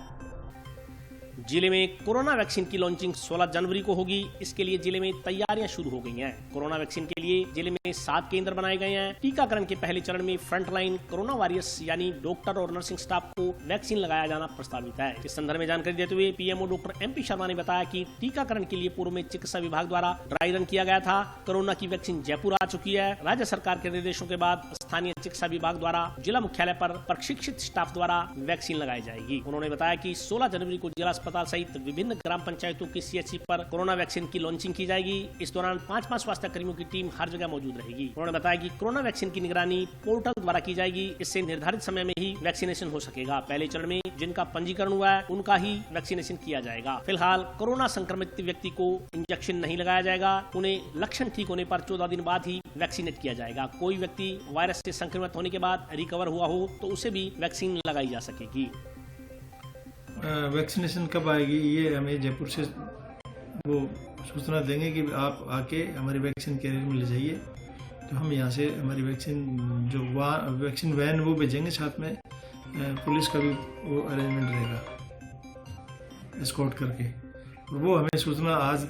जिले में कोरोना वैक्सीन की लॉन्चिंग 16 जनवरी को होगी। इसके लिए जिले में तैयारियां शुरू हो गई हैं। कोरोना वैक्सीन के लिए जिले में 7 केंद्र बनाए गए हैं। टीकाकरण के पहले चरण में फ्रंटलाइन कोरोना वॉरियर्स यानी डॉक्टर और नर्सिंग स्टाफ को वैक्सीन लगाया जाना प्रस्तावित है। इस संदर्भ में जानकारी देते हुए PMO डॉक्टर MP शर्मा ने बताया कि टीकाकरण के लिए पूर्व में चिकित्सा विभाग द्वारा ड्राई रन किया गया था। कोरोना की वैक्सीन जयपुर आ चुकी है। राज्य सरकार के निर्देशों के बाद स्थानीय चिकित्सा विभाग द्वारा जिला मुख्यालय पर प्रशिक्षित स्टाफ द्वारा वैक्सीन लगाई जाएगी। उन्होंने बताया कि 16 जनवरी को जिला अस्पताल सहित विभिन्न ग्राम पंचायतों की CHC पर कोरोना वैक्सीन की लॉन्चिंग की जाएगी। इस दौरान 5 स्वास्थ्य कर्मियों की टीम हर जगह मौजूद रहेगी। उन्होंने बताया कि कोरोना वैक्सीन की निगरानी पोर्टल द्वारा की जाएगी। इससे निर्धारित समय में ही वैक्सीनेशन हो सकेगा। पहले चरण में जिनका पंजीकरण हुआ है उनका ही वैक्सीनेशन किया जाएगा। फिलहाल कोरोना संक्रमित व्यक्ति को इंजेक्शन नहीं लगाया जाएगा। उन्हें लक्षण ठीक होने पर 14 दिन बाद ही वैक्सीनेट किया जाएगा। कोई व्यक्ति वायरस से संक्रमित होने के बाद रिकवर हुआ हो तो उसे भी वैक्सीन लगाई जा सकेगी। वैक्सीनेशन कब आएगी ये हमें जयपुर से वो सूचना देंगे कि आप आके हमारी वैक्सीन कैरियर में ले जाइए। तो हम यहाँ से हमारी वैक्सीन जो वैक्सीन वैन वो भेजेंगे, साथ में पुलिस का भी वो अरेंजमेंट रहेगा एस्कॉर्ट करके। वो हमें सूचना आज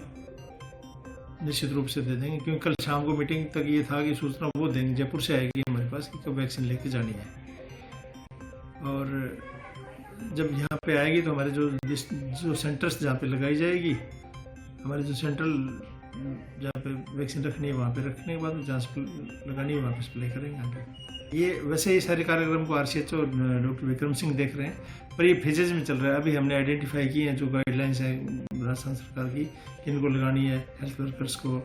निश्चित रूप से दे देंगे, क्योंकि कल शाम को मीटिंग तक ये था कि सूचना वो देंगे, जयपुर से आएगी हमारे पास कि कब वैक्सीन लेके जानी है। और जब यहाँ पे आएगी तो हमारे जो सेंटर्स जहाँ पे लगाई जाएगी, हमारे जो सेंट्रल जहाँ पे वैक्सीन रखनी है वहाँ पे रखने के बाद जहाँ से लगानी है वहाँ पे स्प्रे करेंगे आगे। ये वैसे ही सारे कार्यक्रम को RCH और डॉक्टर विक्रम सिंह देख रहे हैं, पर ये फेजेज में चल रहा है। अभी हमने आइडेंटिफाई किए हैं जो गाइडलाइंस है राजस्थान सरकार की, किन को लगानी है, हेल्थ वर्कर्स को,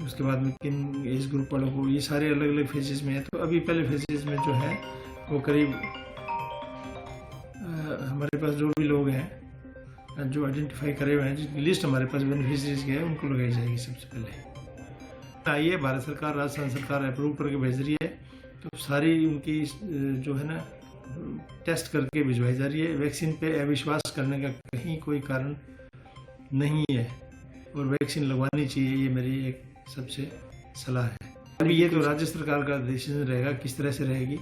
उसके बाद में किन एज ग्रुप वालों को, ये सारे अलग अलग फेजेज में है। तो अभी पहले फेजेज में जो है वो करीब हमारे पास जो भी लोग हैं जो आइडेंटिफाई करे हुए हैं, जिनकी लिस्ट हमारे पास बेनिफिशियरीज की है, उनको लगाई जाएगी सबसे पहले। आइए भारत सरकार, राजस्थान सरकार अप्रूव करके भेज रही है, तो सारी उनकी जो है ना टेस्ट करके भिजवाई जा रही है। वैक्सीन पे अविश्वास करने का कहीं कोई कारण नहीं है और वैक्सीन लगवानी चाहिए, ये मेरी एक सबसे सलाह है। अभी ये तो राज्य सरकार का डिसीजन रहेगा किस तरह से रहेगी,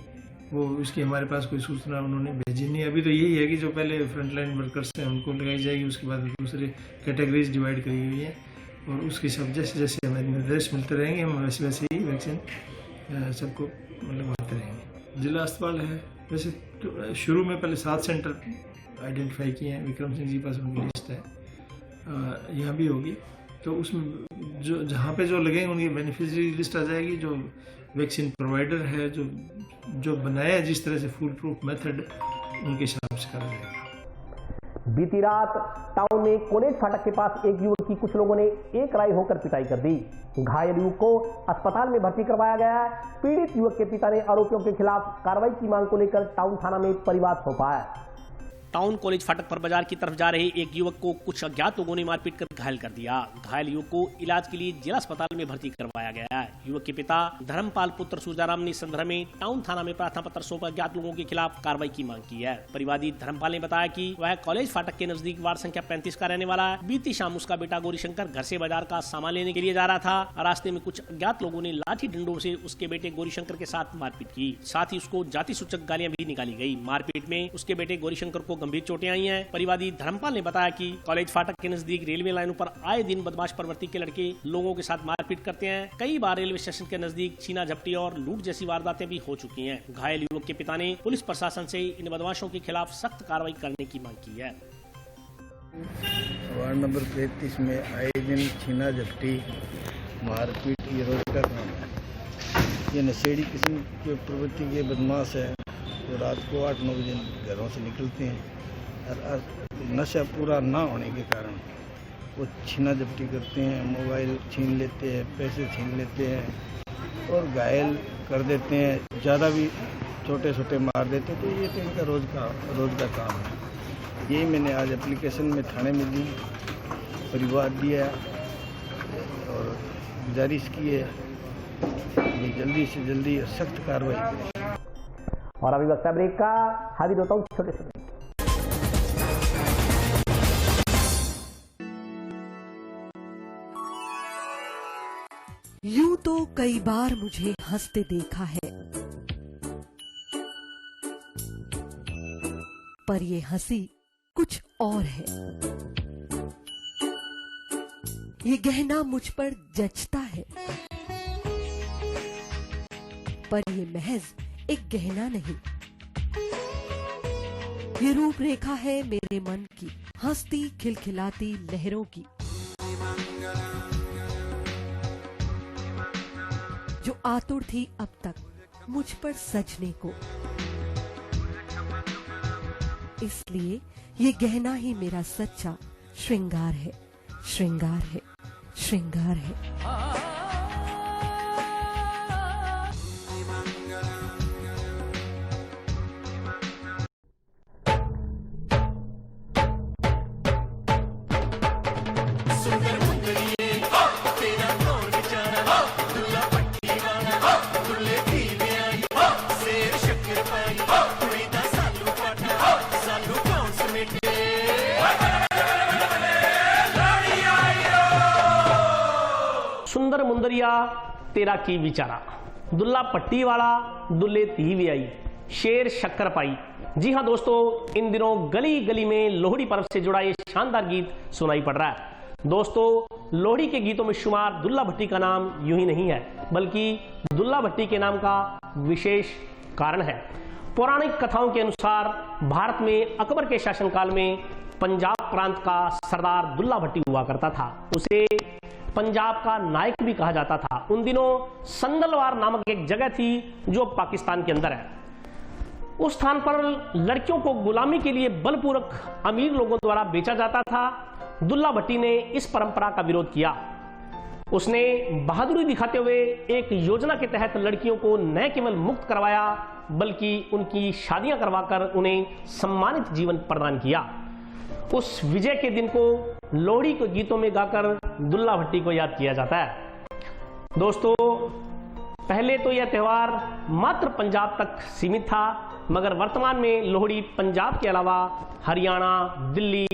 वो इसकी हमारे पास कोई सूचना उन्होंने भेजी नहीं। अभी तो यही है कि जो पहले फ्रंटलाइन वर्कर्स हैं उनको लगाई जाएगी, उसके बाद दूसरे कैटेगरीज डिवाइड करी हुई है और उसके सब जैसे जैसे हमें निर्देश मिलते रहेंगे हम वैसे वैसे ही वैक्सीन सबको लगवाते रहेंगे। जिला अस्पताल है, वैसे तो शुरू में पहले 7 सेंटर आइडेंटिफाई किए हैं, विक्रम सिंह जी पास उनकी लिस्ट है, यहाँ भी होगी। तो उसमें जो जहाँ पे जो लगेंगे उनकी बेनिफिशियरी लिस्ट आ जाएगी। जो वैक्सीन प्रोवाइडर है जो बनाया है जिस तरह से फुल प्रूफ मेथड, उनके हिसाब से करा जाएगा। बीती रात टाउन में कॉलेज फाटक के पास एक युवक की कुछ लोगों ने एक राय होकर पिटाई कर दी। घायल युवक को अस्पताल में भर्ती करवाया गया है। पीड़ित युवक के पिता ने आरोपियों के खिलाफ कार्रवाई की मांग को लेकर टाउन थाना में परिवाद सौंपा है। टाउन कॉलेज फाटक पर बाजार की तरफ जा रहे एक युवक को कुछ अज्ञात लोगों ने मारपीट कर घायल कर दिया। घायल युवक को इलाज के लिए जिला अस्पताल में भर्ती करवाया गया है। युवक के पिता धर्मपाल पुत्र सूजाराम ने संदर्भ में टाउन थाना में प्रार्थना पत्र सौंप अज्ञात लोगों के खिलाफ कार्रवाई की मांग की है। परिवादी धर्मपाल ने बताया कि वह कॉलेज फाटक के नजदीक वार्ड संख्या 35 का रहने वाला है। बीती शाम उसका बेटा गौरीशंकर घर से बाजार का सामान लेने के लिए जा रहा था। रास्ते में कुछ अज्ञात लोगों ने लाठी डंडों से उसके बेटे गौरीशंकर के साथ मारपीट की। साथ ही उसको जाति सूचक गालियां भी निकाली गई। मारपीट में उसके बेटे गौरीशंकर को गंभीर चोटें आई हैं। परिवादी धर्मपाल ने बताया कि कॉलेज फाटक के नजदीक रेलवे लाइनों पर आए दिन बदमाश प्रवृत्ति के लड़के लोगों के साथ मारपीट करते हैं। कई बार रेलवे स्टेशन के नजदीक छीना झपटी और लूट जैसी वारदातें भी हो चुकी हैं। घायल युवक के पिता ने पुलिस प्रशासन से इन बदमाशों के खिलाफ सख्त कार्रवाई करने की मांग की है। वार्ड नंबर 35 में आए दिन छीना झपटी मारपीट ये रोज का काम है। ये नशेड़ी किस्म के प्रवृत्ति के बदमाश है जो रात को 8-9 बजे घरों से निकलते हैं और नशा पूरा ना होने के कारण वो छीना झपटी करते हैं, मोबाइल छीन लेते हैं, पैसे छीन लेते हैं और घायल कर देते हैं। ज़्यादा भी छोटे छोटे मार देते हैं। तो ये तो इनका रोज का काम है। यही मैंने आज एप्लीकेशन में थाने में दी, परिवार दिया और गुजारिश की है ये जल्दी से जल्दी सख्त कार्रवाई करें। और अभी वक्त ब्रेक का, हाजिर होता हूँ छोटे से। यूं तो कई बार मुझे हंसते देखा है, पर ये हंसी कुछ और है। ये गहना मुझ पर जचता है, पर ये महज एक गहना नहीं, ये रूपरेखा है मेरे मन की, हंसती खिलखिलाती लहरों की, जो आतुर थी अब तक मुझ पर सजने को। इसलिए ये गहना ही मेरा सच्चा श्रृंगार है, श्रृंगार है, श्रृंगार है। सुंदर मुंदरिया तेरा की विचारा, दुल्ला पट्टी वाला दुल्ले धी भी आई, शेर शक्कर पाई। जी हां दोस्तों, इन दिनों गली गली में लोहड़ी पर्व से जुड़ा ये शानदार गीत सुनाई पड़ रहा है। दोस्तों, लोहड़ी के गीतों में शुमार दुल्ला भट्टी का नाम यूं ही नहीं है, बल्कि दुल्ला भट्टी के नाम का विशेष कारण है। पौराणिक कथाओं के अनुसार भारत में अकबर के शासनकाल में पंजाब प्रांत का सरदार दुल्ला भट्टी हुआ करता था। उसे पंजाब का नायक भी कहा जाता था। उन दिनों संदलवार नामक एक जगह थी जो पाकिस्तान के अंदर है। उस स्थान पर लड़कियों को गुलामी के लिए बलपूर्वक अमीर लोगों द्वारा बेचा जाता था। दुल्ला भट्टी ने इस परंपरा का विरोध किया। उसने बहादुरी दिखाते हुए एक योजना के तहत लड़कियों को न केवल मुक्त करवाया, बल्कि उनकी शादियां करवाकर उन्हें सम्मानित जीवन प्रदान किया। उस विजय के दिन को लोहड़ी के गीतों में गाकर दुल्ला भट्टी को याद किया जाता है। दोस्तों, पहले तो यह त्योहार मात्र पंजाब तक सीमित था, मगर वर्तमान में लोहड़ी पंजाब के अलावा हरियाणा, दिल्ली,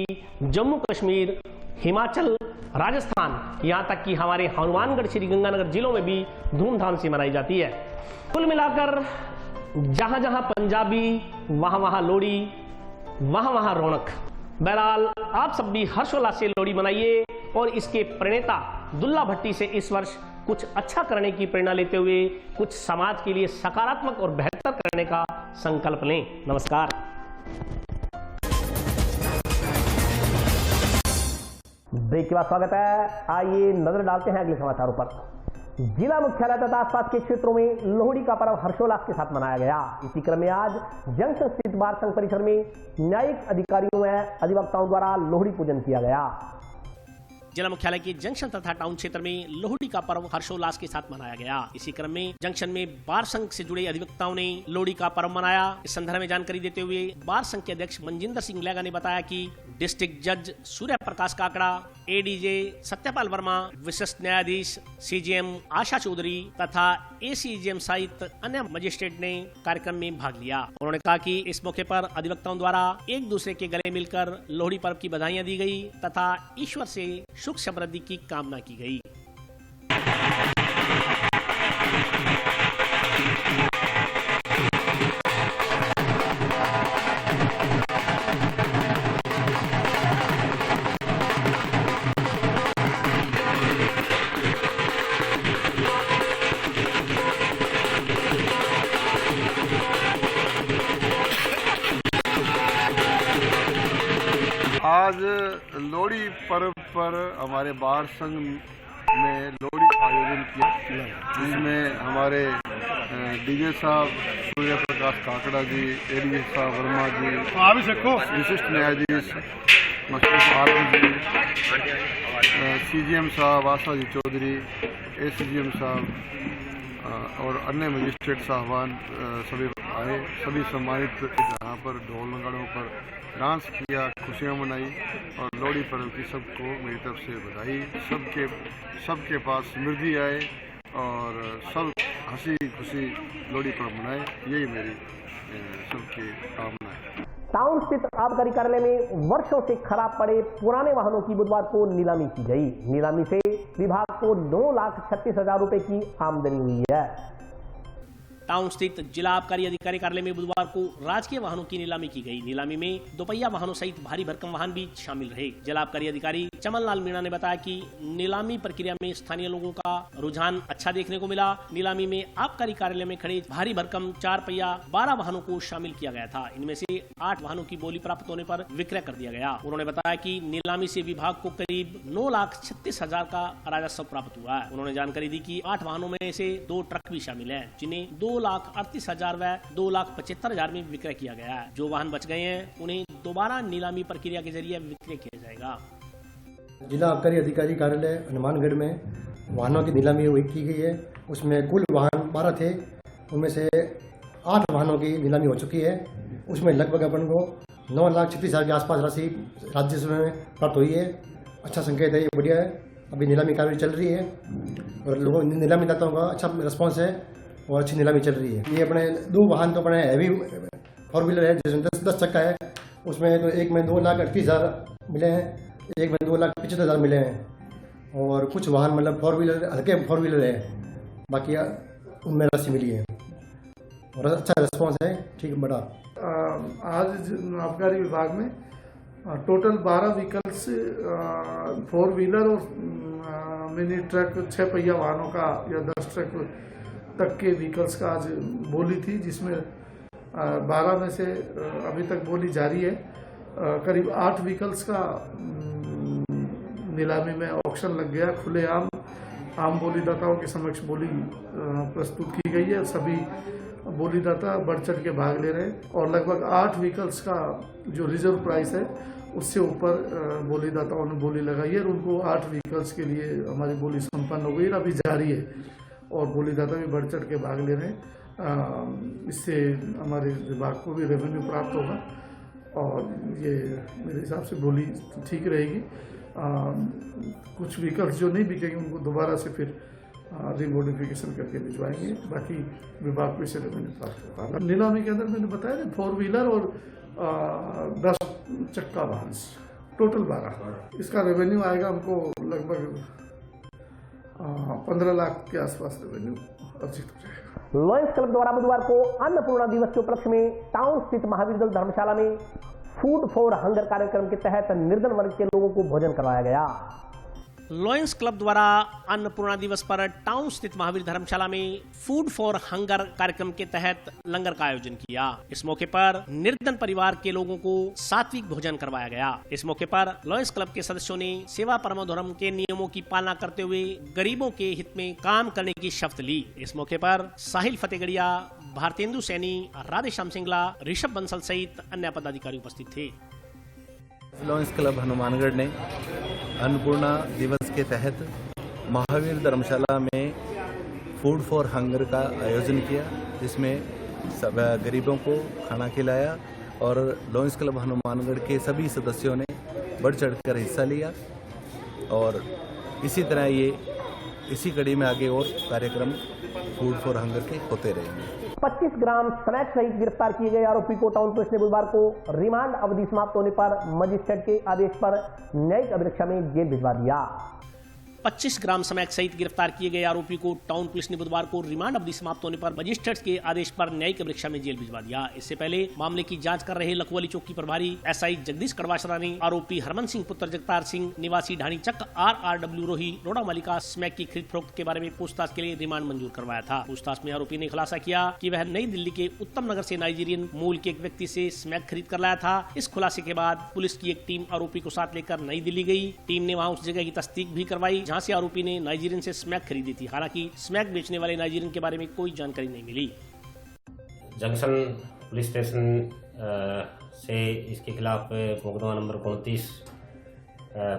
जम्मू कश्मीर, हिमाचल, राजस्थान, यहां तक कि हमारे हनुमानगढ़, श्रीगंगानगर जिलों में भी धूमधाम से मनाई जाती है। कुल मिलाकर जहां जहां पंजाबी, वहां वहां लोहड़ी, वहां वहां रौनक। बहरहाल, आप सब भी हर्षोल्लास से लोहड़ी मनाइए और इसके प्रणेता दुल्ला भट्टी से इस वर्ष कुछ अच्छा करने की प्रेरणा लेते हुए कुछ समाज के लिए सकारात्मक और बेहतर करने का संकल्प लें। नमस्कार। ब्रेक के बाद स्वागत है। आइए नजर डालते हैं अगले समाचारों पर। जिला मुख्यालय तथा आसपास के क्षेत्रों में लोहड़ी का पर्व हर्षोल्लास के साथ मनाया गया। इसी क्रम में आज जंक्शन स्थित बार संघ परिसर में न्यायिक अधिकारियों व अधिवक्ताओं द्वारा लोहड़ी पूजन किया गया। जिला मुख्यालय के जंक्शन तथा टाउन क्षेत्र में लोहड़ी का पर्व हर्षोल्लास के साथ मनाया गया। इसी क्रम में जंक्शन में बार संघ से जुड़े अधिवक्ताओं ने लोहड़ी का पर्व मनाया। इस संदर्भ में जानकारी देते हुए बार संघ के अध्यक्ष मनजिंदर सिंह लेगा ने बताया कि डिस्ट्रिक्ट जज सूर्य प्रकाश काकड़ा, एडीजे सत्यपाल वर्मा, विशिष्ट न्यायाधीश सीजीएम आशा चौधरी तथा एसीजीएम सहित अन्य मजिस्ट्रेट ने कार्यक्रम में भाग लिया। उन्होंने कहा कि इस मौके पर अधिवक्ताओं द्वारा एक दूसरे के गले मिलकर लोहड़ी पर्व की बधाइयां दी गई तथा ईश्वर से सुख समृद्धि की कामना की गई। आज लोहड़ी पर्व पर हमारे बार संघ में लोहड़ी का आयोजन किया, जिसमें हमारे डीजे साहब सूर्य प्रकाश काकड़ा जी, एडीजे साहब वर्मा जी, विशिष्ट न्यायाधीश मशरूफ आलम जी, सीजीएम साहब आशा जी चौधरी, एसीजीएम साहब और अन्य मजिस्ट्रेट साहबान सभी आए। सभी सम्मानित यहाँ पर ढोल नगाड़ों पर डांस किया, खुशियाँ मनाई और लोहड़ी पर्व की सबको मेरी तरफ से बधाई। सबके पास समृद्धि आए और सब हंसी खुशी लोहड़ी पर्व मनाए, यही मेरी सबकी कामना है। टाउन स्थित आबकारी कार्यालय में वर्षों से खराब पड़े पुराने वाहनों की बुधवार को नीलामी की गई। नीलामी से विभाग को 9,36,000 रुपए की आमदनी हुई है। टाउन स्थित जिला आबकारी अधिकारी कार्यालय में बुधवार को राजकीय वाहनों की नीलामी की गई। नीलामी में दोपहिया वाहनों सहित भारी भरकम वाहन भी शामिल रहे। जिला आबकारी अधिकारी चमन लाल मीणा ने बताया कि नीलामी प्रक्रिया में स्थानीय लोगों का रुझान अच्छा देखने को मिला। नीलामी में आबकारी कार्यालय में खड़े भारी भरकम 4 पहिया 12 वाहनों को शामिल किया गया था। इनमें से 8 वाहनों की बोली प्राप्त होने पर विक्रय कर दिया गया। उन्होंने बताया कि नीलामी से विभाग को करीब 9,36,000 का राजस्व प्राप्त हुआ है। उन्होंने जानकारी दी कि 8 वाहनों में से 2 ट्रक भी शामिल है, जिन्हें 2,38,000 व 2,75,000 में विक्रय किया गया है। जो वाहन बच गए हैं उन्हें दोबारा नीलामी प्रक्रिया के जरिए विक्रय किया जाएगा। जिला आबकारी अधिकारी कार्यालय हनुमानगढ़ में वाहनों की नीलामी की गई है। उसमें कुल वाहन 12 थे, उनमें से 8 वाहनों की नीलामी हो चुकी है। उसमें लगभग अपन को 9,36,000 के आसपास राशि राजस्व में प्राप्त हुई है। अच्छा संकेत है, ये बढ़िया है। अभी नीलामी कार्रवाई चल रही है और लोगों नीलामी दाताओं का अच्छा रिस्पॉन्स है और अच्छी नीलामी चल रही है। ये अपने 2 वाहन तो अपने हैवी 4 व्हीलर है, जिसमें 10 चक्का है। उसमें तो एक में 2,38,000 मिले हैं, एक में 2,75,000 मिले हैं और कुछ वाहन मतलब 4 व्हीलर हल्के 4 व्हीलर है, बाकी उनमें राशि मिली है और अच्छा रिस्पॉन्स है। ठीक बड़ा आज आबकारी विभाग में टोटल 12 व्हीकल्स 4 व्हीलर और मिनी ट्रक 6 पहिया वाहनों का या 10 ट्रक तक के व्हीकल्स का आज बोली थी, जिसमें 12 में से अभी तक बोली जारी है। करीब 8 व्हीकल्स का नीलामी में ऑक्शन लग गया। खुलेआम आम बोलीदाताओं के समक्ष बोली प्रस्तुत की गई है। सभी बोलीदाता बढ़ चढ़ के भाग ले रहे हैं और लगभग 8 व्हीकल्स का जो रिजर्व प्राइस है उससे ऊपर बोलीदाताओं ने बोली लगाई है और उनको 8 व्हीकल्स के लिए हमारी बोली संपन्न हो गई और अभी जारी है और बोलीदाता भी बढ़ चढ़ के भाग ले रहे हैं। इससे हमारे विभाग को भी रेवेन्यू प्राप्त होगा और ये मेरे हिसाब से बोली ठीक रहेगी। कुछ व्हीकल्स जो नहीं बिकेंगे उनको दोबारा से फिर रिमोडिफिकेशन करके भिजवाएंगे, बाकी विभाग को इससे रेवेन्यू प्राप्त होगा। नीलामी के अंदर मैंने बताया 4 व्हीलर और 10 चक्का वाहन, टोटल 12। इसका रेवेन्यू आएगा हमको लगभग 15 लाख के आसपास रेवेन्यू अर्जित हो जाएगा। लॉयंस क्लब द्वारा बुधवार को अन्नपूर्णा दिवस के उपलक्ष्य में टाउन स्थित महावीर दल धर्मशाला में फूड फॉर हंगर कार्यक्रम के तहत निर्धन वर्ग के लोगों को भोजन करवाया गया। लॉयंस क्लब द्वारा अन्नपूर्णा दिवस पर टाउन स्थित महावीर धर्मशाला में फूड फॉर हंगर कार्यक्रम के तहत लंगर का आयोजन किया। इस मौके पर निर्धन परिवार के लोगों को सात्विक भोजन करवाया गया। इस मौके पर लॉयंस क्लब के सदस्यों ने सेवा परमो धर्म के नियमों की पालना करते हुए गरीबों के हित में काम करने की शपथ ली। इस मौके पर साहिल फतेहगढ़िया, भारतेंदु सैनी, राधेश्याम सिंगला, ऋषभ बंसल सहित अन्य पदाधिकारी उपस्थित थे। लॉयंस क्लब हनुमानगढ़ ने अन्नपूर्णा दिवस के तहत महावीर धर्मशाला में फूड फॉर हंगर का आयोजन किया, जिसमें सब गरीबों को खाना खिलाया और लॉयंस क्लब हनुमानगढ़ के सभी सदस्यों ने बढ़ चढ़कर हिस्सा लिया। और इसी तरह इसी कड़ी में आगे और कार्यक्रम फूड फॉर हंगर के होते रहेंगे। 25 ग्राम स्मैक सहित गिरफ्तार किए गए आरोपी को टाउन पुलिस ने बुधवार को रिमांड अवधि समाप्त होने पर मजिस्ट्रेट के आदेश पर न्यायिक अभिरक्षा में जेल भिजवा दिया। 25 ग्राम स्मैक सहित गिरफ्तार किए गए आरोपी को टाउन पुलिस ने बुधवार को रिमांड अवधि समाप्त होने पर मजिस्ट्रेट के आदेश पर न्यायिक अभिरक्षा में जेल भिजवा दिया। इससे पहले मामले की जांच कर रहे लखवाली चौकी प्रभारी एसआई जगदीश कड़वासरा ने आरोपी हरमन सिंह पुत्र जगतार सिंह निवासी ढाणी चक RRW रोही रोड़ा मालिका स्मैक की खरीद फरोख्त के बारे में पूछताछ के लिए रिमांड मंजूर करवाया था। पूछताछ में आरोपी ने खुलासा किया कि वह नई दिल्ली के उत्तम नगर से नाइजीरियन मूल के एक व्यक्ति से स्मैक खरीद कर लाया था। इस खुलासे के बाद पुलिस की एक टीम आरोपी को साथ लेकर नई दिल्ली गई। टीम ने वहां उस जगह की तस्दीक भी करवाई जहां से आरोपी ने नाइजीरियन से स्मैक खरीदी थी। हालांकि स्मैक बेचने वाले नाइजीरियन के बारे में कोई जानकारी नहीं मिली। जंक्शन पुलिस स्टेशन से इसके खिलाफ मुकदमा नंबर 29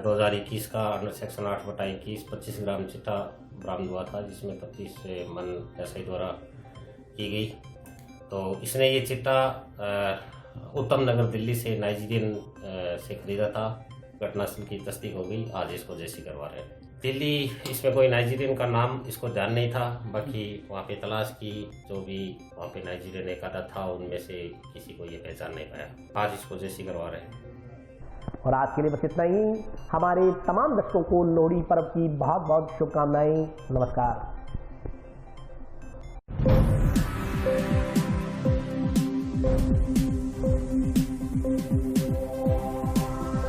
2021 का अंडर सेक्शन 8/21 25 ग्राम चिट्टा बरामद हुआ था, जिसमें 35 मन एसआई द्वारा की गई। तो इसने ये चिट्टा उत्तम नगर दिल्ली से नाइजीरियन से खरीदा था। घटनास्थल की तस्दीक हो गई, आज इसको जेसी करवा रहे हैं। दिल्ली इसमें कोई नाइजीरियन का नाम इसको ध्यान नहीं था, बाकी वहाँ पे तलाश की, जो भी वहाँ पे नाइजीरियन एक आधा था उनमें से किसी को ये पहचान नहीं पाया। आज इसको जेसी करवा रहे हैं। और आज के लिए बस इतना ही। हमारे तमाम दर्शकों को लोहड़ी पर्व की बहुत बहुत शुभकामनाएं। नमस्कार।